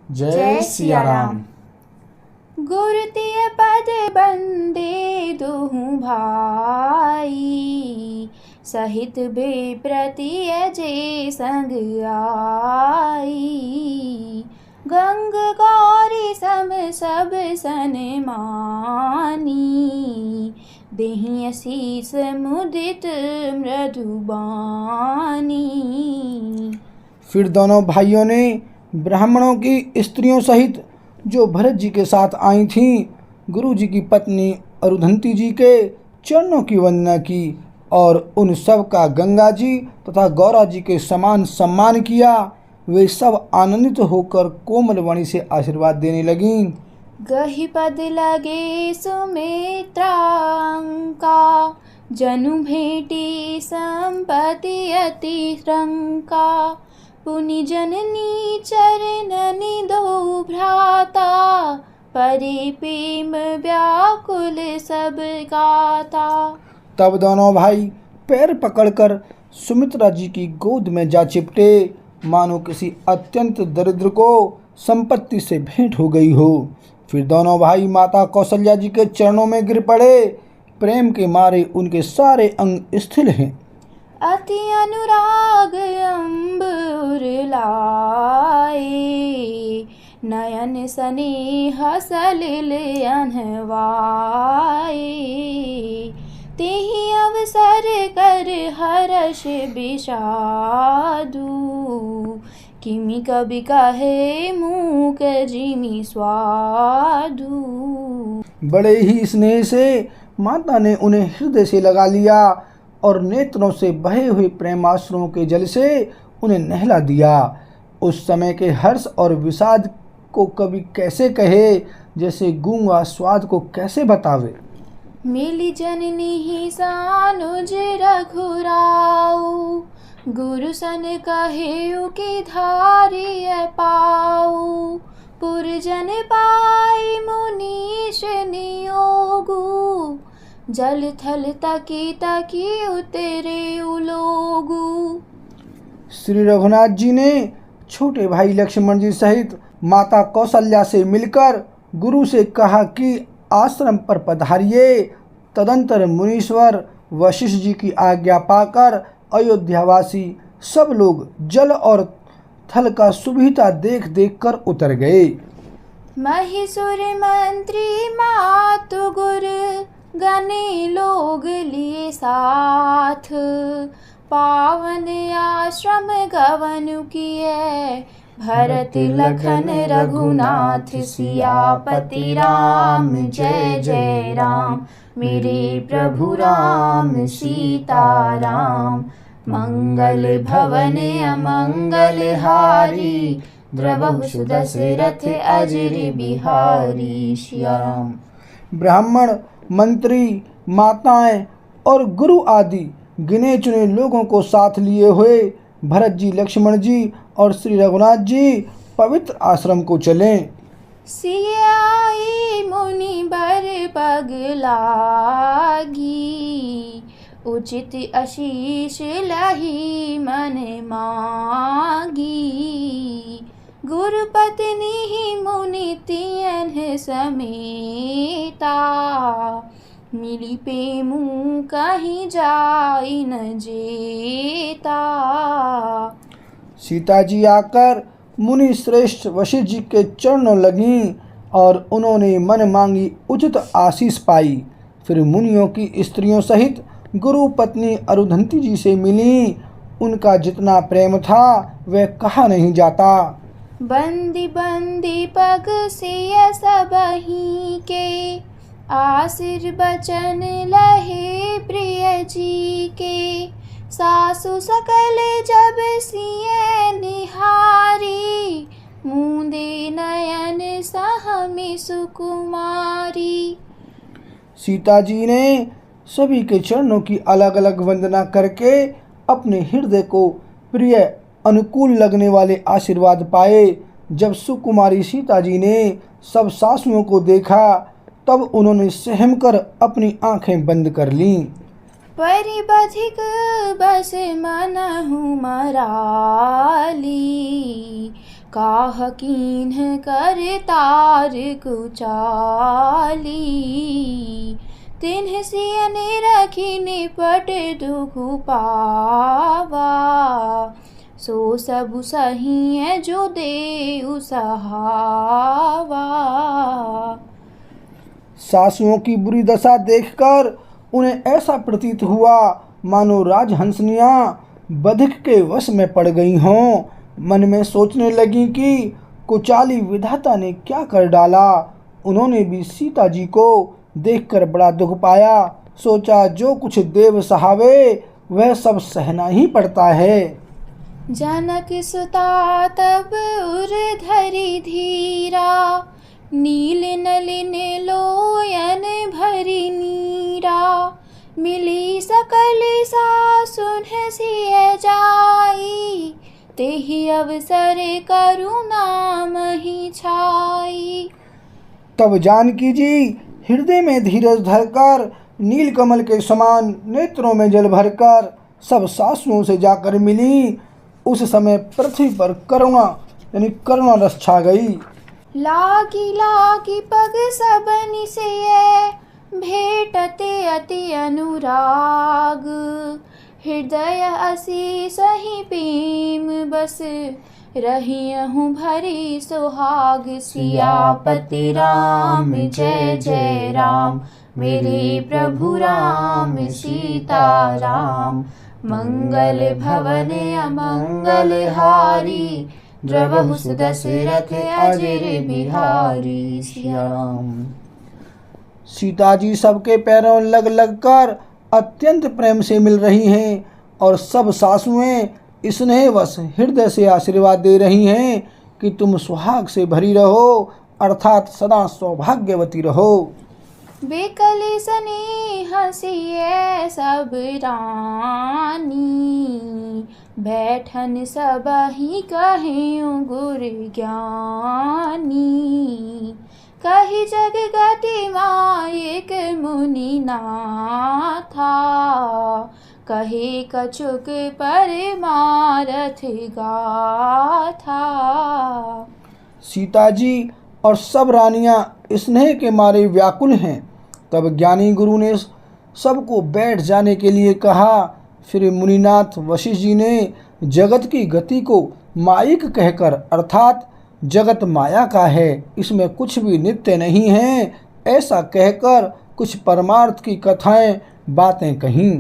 जय सिया राम। गुरु तिय पद बंदे दुहु भाई, सहित बेप्रतिय जे संग आई। गंग गौरी सम सब सनमानी, देहि असीस मुदित मृदुबानी। फिर दोनों भाइयों ने ब्राह्मणों की स्त्रियों सहित जो भरत जी के साथ आई थीं, गुरु जी की पत्नी अरुधंती जी के चरणों की वंदना की और उन सब का गंगा जी तथा गौरा जी के समान सम्मान किया। वे सब आनंदित होकर कोमल वाणी से आशीर्वाद देने लगीं। गहि पद लगे सुमित्रा अंका, जनु भेटी संपत्ति अति रंका। पुनि जननी चरणनि दो भ्राता, परे प्रेम व्याकुल सब गाता। तब दोनों भाई पैर पकड़कर सुमित्रा जी की गोद में जा चिपटे, मानो किसी अत्यंत दरिद्र को संपत्ति से भेंट हो गई हो। फिर दोनों भाई माता कौशल्या जी के चरणों में गिर पड़े। प्रेम के मारे उनके सारे अंग स्थिर हैं। अति अनुराग अंबर लाए, नयन स्नेह सलिल अनहवाए। तेहि अवसर कर हर्ष विषादु, किमि कवि कहे मूक जिमि स्वादु। बड़े ही स्नेह से माता ने उन्हें हृदय से लगा लिया और नेत्रों से बहे हुए प्रेमाश्रुओं के जल से उन्हें नहला दिया। उस समय के हर्ष और विषाद को कवि कैसे कहे, जैसे गूंगा स्वाद को कैसे बतावे। मिली जननी ही सानुज रघुराऊ, गुरु सन कहेउ की धारिय पाऊ। पुरजन पाई मुनीश नियोगु, जल थल तकी तकी उतरे उलोगु। श्री रघुनाथ जी ने छोटे भाई लक्ष्मण जी सहित माता कौशल्या से मिलकर गुरु से कहा कि आश्रम पर पधारिए। तदंतर मुनीश्वर वशिष्ठ जी की आज्ञा पाकर अयोध्यावासी सब लोग जल और थल का सुविधा देख देख कर उतर गए। महिषुर मंत्री मातु गुर, गने लोग लिए साथ। पावन आश्रम गवन किए, भरत लखन रघुनाथ। सियापति राम जय जय राम, मेरे प्रभु राम सीताराम। मंगल भवन अमंगल हारी, द्रवहु सुदशरथ अजर बिहारी। श्री राम। ब्राह्मण, मंत्री, माताएं और गुरु आदि गिने चुने लोगों को साथ लिए हुए भरत जी, लक्ष्मण जी और श्री रघुनाथ जी पवित्र आश्रम को चले। सियाई मुनि बर पग लागी, उचित आशीष लही मन मागी। गुरु पत्नी मुनि तियन समेता, मिली पेमू कहीं जाई न जेता। सीता जी आकर मुनि श्रेष्ठ वशिष्ठ जी के चरणों लगीं और उन्होंने मन मांगी उचित आशीष पाई। फिर मुनियों की स्त्रियों सहित गुरु पत्नी अरुधंती जी से मिली। उनका जितना प्रेम था वह कहा नहीं जाता। बंदी बंदी पग सिय सबही के, आशीर्वचन लहे प्रिय जी के। सासु सकल जब सिय निहारी, मूंदे नयन सहमि सुकुमारी। सीता जी ने सभी के चरणों की अलग अलग वंदना करके अपने हृदय को प्रिय अनुकूल लगने वाले आशीर्वाद पाए। जब सुकुमारी सीता जी ने सब सासुओं को देखा, तब उन्होंने सहम कर अपनी आंखें बंद कर लीं। परिबधिक बस मनहु मराली, काह कीन्ह कर तार कुचाली। तिन्ह सियने रखी निपट दुख पावा। सो सब सही जो देउ सहावा। सासुओं की बुरी दशा देखकर उन्हें ऐसा प्रतीत हुआ मानो राजहंसनियाँ बधिक के वश में पड़ गई हों। मन में सोचने लगी कि कुचाली विधाता ने क्या कर डाला। उन्होंने भी सीता जी को देखकर बड़ा दुख पाया। सोचा जो कुछ देव सहावे वह सब सहना ही पड़ता है। जनक सुता तब उर धरि धीरा। नील नलिन लोयन भरि नीरा। मिली सकल सासुन सिय जाई। तेहि अवसर करुणा महि छाई। तब जानकी जी हृदय में धीरज धरकर नीलकमल के समान नेत्रों में जल भरकर सब सासुओं से जाकर मिली। उस समय पृथ्वी पर करुणा रस छा गई। लागी लागी पग सबनि सिय। भेटते अति अनुराग। हृदय असी सही प्रेम बस। रहियहु भरी सुहाग। सियापति राम जय जय राम। मेरे प्रभु राम सीता राम। मंगल भवन अमंगल हारी। द्रवहु दशरथ अजर बिहारी। सिया राम। सीता जी सबके पैरों लग लग कर अत्यंत प्रेम से मिल रही हैं और सब सासुएं स्नेहवश हृदय से आशीर्वाद दे रही हैं कि तुम सुहाग से भरी रहो अर्थात सदा सौभाग्यवती रहो। बेकल स्नेह सिय सब रानी। बैठन सबहि कहेउ गुर ज्ञानी। कही जग गति मायक मुनि नाथा। कहे कछुक परमारथ गाथा। सीता जी और सब रानियां स्नेह के मारे व्याकुल हैं। तब ज्ञानी गुरु ने सबको बैठ जाने के लिए कहा। फिर मुनिनाथ वशिष्ठ जी ने जगत की गति को मायिक कहकर अर्थात जगत माया का है, इसमें कुछ भी नित्य नहीं है, ऐसा कहकर कुछ परमार्थ की कथाएं बातें कहीं।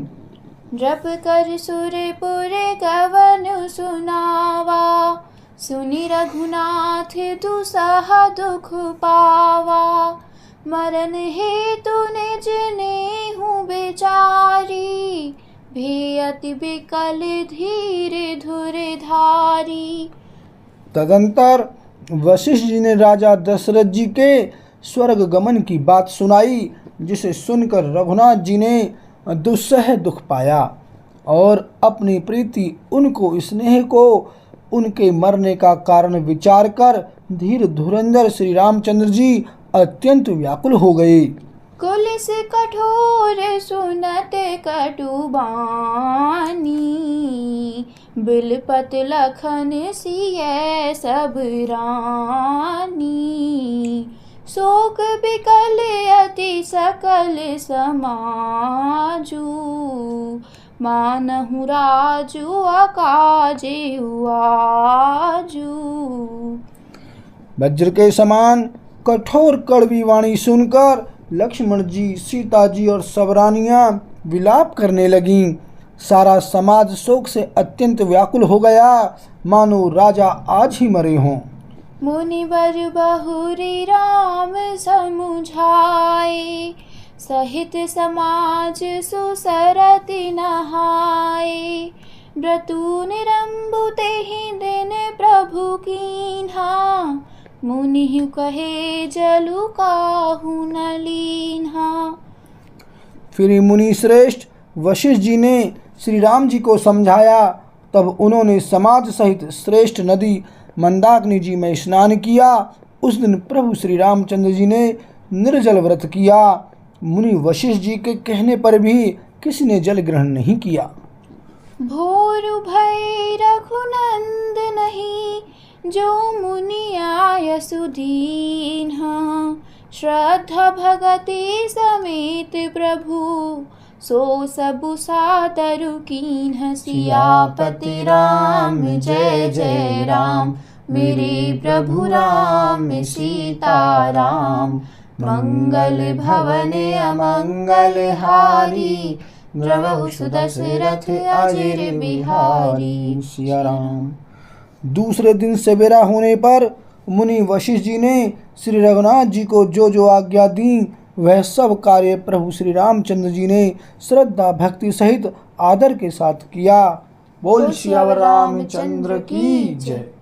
जप कर सुरपुर गवन सुनावा। सुनि रघुनाथ दुसह दुख पावा। मरण हेतु निज नेहु बेचारी। भे अति बिकल धीर धुर धारी। तदंतर वशिष्ठ जी ने राजा दशरथ जी के स्वर्ग गमन की बात सुनाई, जिसे सुनकर रघुनाथ जी ने दुस्सह दुख पाया और अपनी प्रीति उनको स्नेह को उनके मरने का कारण विचार कर धीर धुरंधर श्री रामचंद्र जी अत्यंत व्याकुल हो गए। कुलिस कठोर सुनत कटुबानी। बिलपत लखन सिय सब रानी। शोक बिकल अति सकल समाजू। मानहु राजू अकाजेउ आजू। वज्र के समान कठोर कड़वी वाणी सुनकर लक्ष्मण जी, सीता जी और सब रानियां विलाप करने लगीं। सारा समाज शोक से अत्यंत व्याकुल हो गया, मानो राजा आज ही मरे हों। मुनिवर बहुरी राम समुझाए। सहित समाज सुसरति नहाए। व्रतु निरंबु तेहि दिन प्रभु कीन्हा। मुनि कहे जलु काहू न लीन्हा। फिर मुनि श्रेष्ठ वशिष्ठ जी ने श्री राम जी को समझाया। तब उन्होंने समाज सहित श्रेष्ठ नदी मंदाकिनी जी में स्नान किया। उस दिन प्रभु श्री रामचंद्र जी ने निर्जल व्रत किया। मुनि वशिष्ठ जी के कहने पर भी किसी ने जल ग्रहण नहीं किया। भोरु भय रघुनंद नहीं। जो मुनि आय सुदीन्हा। श्रद्धा भगति समेत प्रभु सो सबु सादरु कीन्ह। सियापति राम जय जय राम, मेरे प्रभु राम सीताराम। मंगल भवन अमंगल हारी, द्रवहु सुदशरथ अजिर बिहारी। सिया राम। दूसरे दिन सवेरा होने पर मुनि वशिष्ठ जी ने श्री रघुनाथ जी को जो जो आज्ञा दी वह सब कार्य प्रभु श्री रामचंद्र जी ने श्रद्धा भक्ति सहित आदर के साथ किया। बोल सियावर रामचंद्र की जय।